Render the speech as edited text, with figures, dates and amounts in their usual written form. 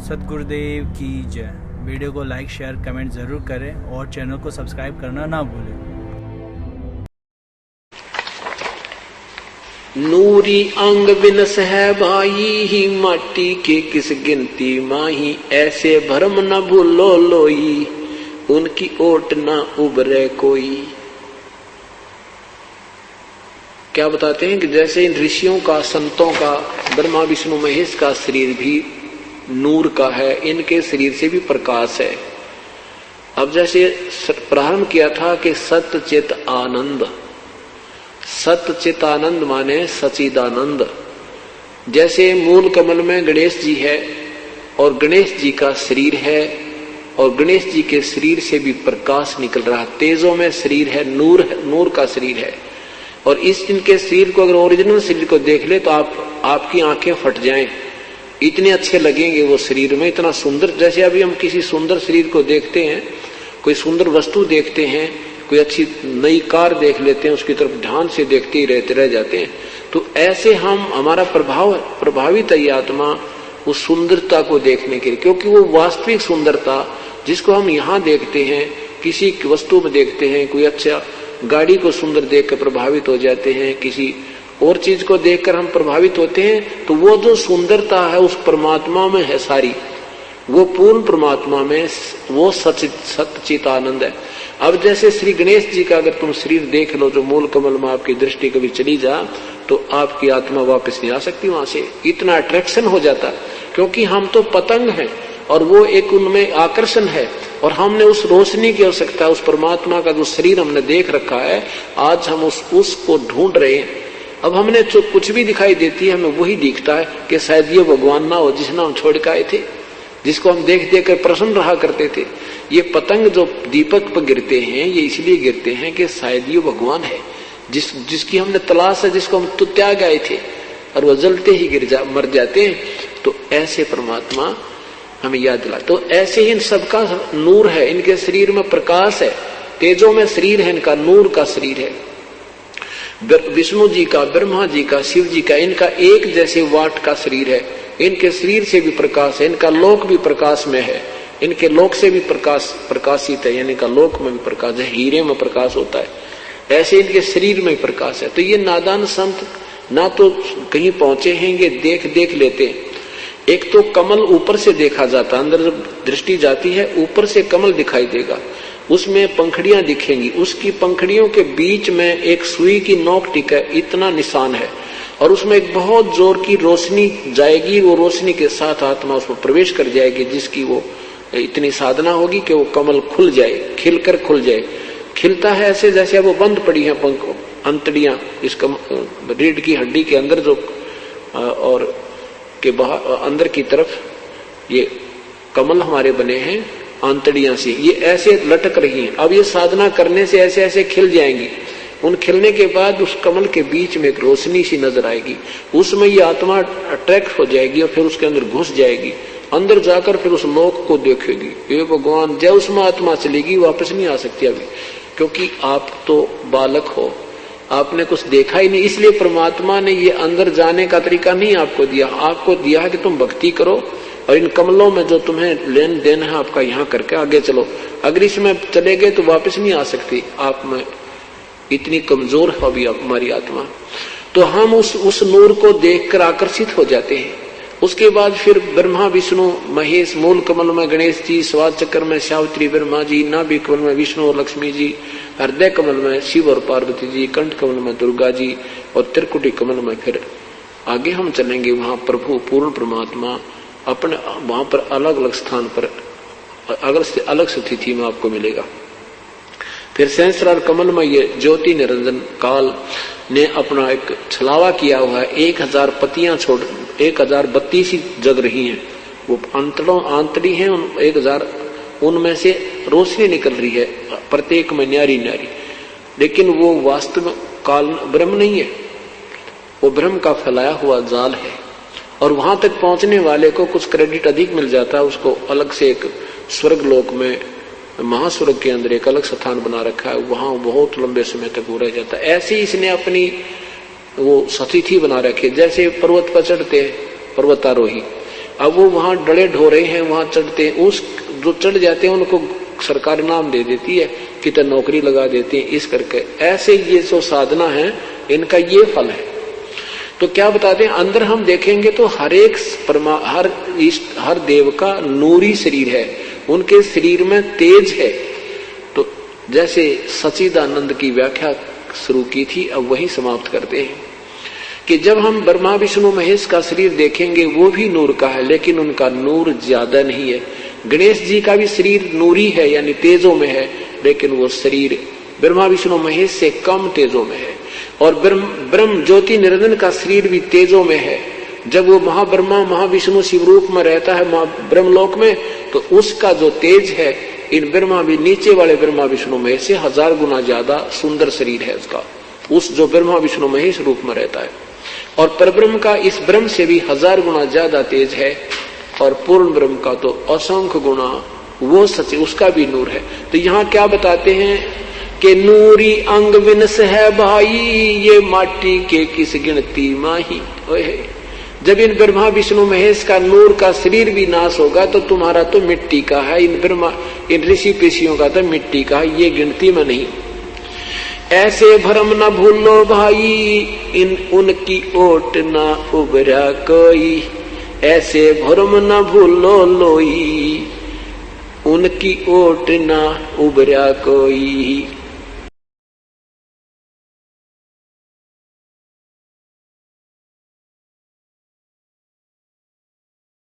सतगुरुदेव की जय। वीडियो को लाइक शेयर कमेंट ज़रूर करें और चैनल को सब्सक्राइब करना ना भूलें। नूरी अंग बिनस है भाई ही, माटी के किस गिनती माही, ऐसे भरम न भूलो लोई, उनकी ओट न उबरे कोई। क्या बताते हैं कि जैसे इन ऋषियों का, संतों का, ब्रह्मा विष्णु महेश का शरीर भी नूर का है, इनके शरीर से भी प्रकाश है। अब जैसे प्रारंभ किया था कि सत्य चित आनंद, सत्य चित आनंद माने सचिदानंद। जैसे मूल कमल में गणेश जी है और गणेश जी का शरीर है और गणेश जी के शरीर से भी प्रकाश निकल रहा, तेजों में शरीर है, नूर का शरीर है। और इस इनके शरीर को अगर ओरिजिनल शरीर को देख ले तो आपकी आंखें फट जाएं, इतने अच्छे लगेंगे वो शरीर में, इतना सुंदर। जैसे अभी हम किसी सुंदर शरीर को देखते हैं, कोई सुंदर वस्तु देखते हैं, कोई अच्छी नई कार देख लेते हैं, उसकी तरफ ध्यान से देखते ही रह जाते हैं। तो ऐसे हमारा प्रभावित है ये आत्मा उस सुंदरता को देखने के लिए, क्योंकि वो वास्तविक सुंदरता जिसको हम यहाँ देखते हैं, किसी वस्तु में देखते हैं, कोई अच्छा गाड़ी को सुंदर देख कर प्रभावित हो जाते हैं, किसी और चीज को देखकर हम प्रभावित होते हैं, तो वो जो सुंदरता है उस परमात्मा में है सारी, वो पूर्ण परमात्मा में वो सच्चित आनंद है। अब जैसे श्री गणेश जी का अगर तुम शरीर देख लो, जो मूल कमल में आपकी दृष्टि कभी चली जा तो आपकी आत्मा वापस नहीं आ सकती वहां से, इतना अट्रैक्शन हो जाता। क्योंकि हम तो पतंग हैं और वो एक उनमें आकर्षण है, और हमने उस रोशनी की आवश्यकता, उस परमात्मा का जो शरीर हमने देख रखा है, आज हम उसको ढूंढ रहे हैं। अब हमने जो कुछ भी दिखाई देती है हमें वही दिखता है कि शायद ये भगवान ना हो जिसने हम छोड़ के आए थे, जिसको हम देख देख कर प्रसन्न रहा करते थे। ये पतंग जो दीपक पर गिरते हैं ये इसलिए गिरते हैं कि शायद ये भगवान है जिसकी हमने तलाश है, जिसको हम तो त्याग आए थे, और वो जलते ही मर जाते हैं। तो ऐसे परमात्मा हमें याद दिला। तो ऐसे ही इन सबका नूर है, इनके शरीर में प्रकाश है, तेजों में शरीर है, इनका नूर का शरीर है। विष्णु जी का, ब्रह्मा जी का, शिव जी का, इनका एक जैसे वाट का शरीर है, इनके शरीर से भी प्रकाश है, इनका लोक भी प्रकाश में है, इनके लोक से भी प्रकाशित है, यानी इनका लोक में भी प्रकाश है, हीरे में प्रकाश होता है, ऐसे इनके शरीर में प्रकाश है। तो ये नादान संत ना तो कहीं पहुंचे हैं, ये देख लेते हैं। एक तो कमल ऊपर से देखा जाता, अंदर जब दृष्टि जाती है ऊपर से कमल दिखाई देगा, उसमें पंखड़ियां दिखेंगी, उसकी पंखड़ियों के बीच में एक सुई की नोक टिक है, इतना निशान है, और उसमें एक बहुत जोर की रोशनी जाएगी, वो रोशनी के साथ आत्मा उसमें प्रवेश कर जाएगी, जिसकी वो इतनी साधना होगी कि वो कमल खुल जाए, खिलकर खुल जाए। खिलता है ऐसे जैसे वो बंद पड़ी है अंतड़ियां, इसका रीढ़ की हड्डी के अंदर जो और के बाहर अंदर की तरफ ये कमल हमारे बने हैं आंतड़ियां से, ये ऐसे लटक रही हैं। अब ये साधना करने से ऐसे ऐसे खिल जाएंगी, उन खिलने के बाद उस कमल के बीच में एक रोशनी सी नजर आएगी, उसमें ये आत्मा अट्रैक्ट हो जाएगी और फिर उसके अंदर घुस जाएगी, अंदर जाकर फिर उस लोक को देखेगी, ये भगवान जय, उसमें आत्मा चलेगी, वापस नहीं आ सकती अभी, क्योंकि आप तो बालक हो, आपने कुछ देखा ही नहीं। इसलिए परमात्मा ने ये अंदर जाने का तरीका नहीं आपको दिया, आपको दिया है कि तुम भक्ति करो और इन कमलों में जो तुम्हें लेन देन है आपका यहाँ करके आगे चलो। अगर इसमें चले गए तो वापस नहीं आ सकती, आप में इतनी कमजोर है अभी हमारी आत्मा। तो हम उस नूर को देखकर आकर्षित हो जाते हैं। उसके बाद फिर ब्रह्मा विष्णु महेश, मूल कमल में गणेश जी, स्वाद चक्र में सावित्री ब्रह्मा जी, नाभि कमल में विष्णु और लक्ष्मी जी, हृदय कमल में शिव और पार्वती जी, कंठ कमल में दुर्गा जी, और त्रिकुटी कमल में फिर आगे हम चलेंगे, वहां प्रभु पूर्ण परमात्मा अपने वहां पर अलग अलग स्थान पर अलग स्थिति में आपको मिलेगा। फिर सहस्रार कमल में ये ज्योति निरंजन काल ने अपना एक छलावा किया हुआ है, 1000 पतियां छोड़ 1032 जग रही हैं, वो आंतड़ी हैं, 1000 उनमें से रोशनी निकल रही है, प्रत्येक में न्यारी न्यारी, लेकिन वो वास्तव में काल ब्रह्म नहीं है, वो ब्रह्म का फैलाया हुआ जाल है। और वहां तक पहुंचने वाले को कुछ क्रेडिट अधिक मिल जाता है, उसको अलग से एक स्वर्ग लोक में, महास्वर्ग के अंदर एक अलग स्थान बना रखा है, वहां बहुत लंबे समय तक वो रह जाता है। ऐसे ही इसने अपनी वो स्थिति बना रखी है। जैसे पर्वत पर चढ़ते पर्वतारोही, अब वो वहां डले ढोरे हैं, वहां चढ़ते हैं, उस जो चढ़ जाते हैं उनको सरकार इनाम दे देती है, कितने नौकरी लगा देते हैं, इस करके ऐसे ये जो साधना है इनका ये फल है। तो क्या बताते हैं, अंदर हम देखेंगे तो हर एक हर देव का नूरी शरीर है, उनके शरीर में तेज है। तो जैसे सच्चिदानंद की व्याख्या शुरू की थी, अब वही समाप्त करते हैं कि जब हम ब्रह्मा विष्णु महेश का शरीर देखेंगे वो भी नूर का है, लेकिन उनका नूर ज्यादा नहीं है। गणेश जी का भी शरीर नूरी है, यानी तेजों में है, लेकिन वो शरीर ब्रह्मा विष्णु महेश से कम तेजों में है। और ब्रह्म ज्योति निरंजन का शरीर भी तेजों में है। जब वो महाब्रह्मा महाविष्णु शिव रूप में रहता है ब्रह्मलोक में, तो उसका जो तेज है इन ब्रह्मा भी नीचे वाले ब्रह्मा विष्णु महेश से 1000 गुना ज्यादा सुंदर शरीर है उसका, उस जो ब्रह्मा विष्णु महेश रूप में रहता है। और परब्रह्म का इस ब्रह्म से भी 1000 गुना ज्यादा तेज है। और पूर्ण ब्रह्म का तो असंख्य गुना वो सच, उसका भी नूर है। तो यहाँ क्या बताते हैं कि नूरी अंग विनस है भाई, ये माटी के किस गिनती माही। जब इन ब्रह्मा विष्णु महेश का नूर का शरीर भी नाश होगा तो तुम्हारा तो मिट्टी का है, इन ऋषि पेशियों का तो मिट्टी का है, ये गिनती में नहीं। ऐसे भरम न भूलो भाई, इन उनकी ओट न उबरा कोई, ऐसे भरम न भूलो लोई, उनकी ओट न उबरा कोई।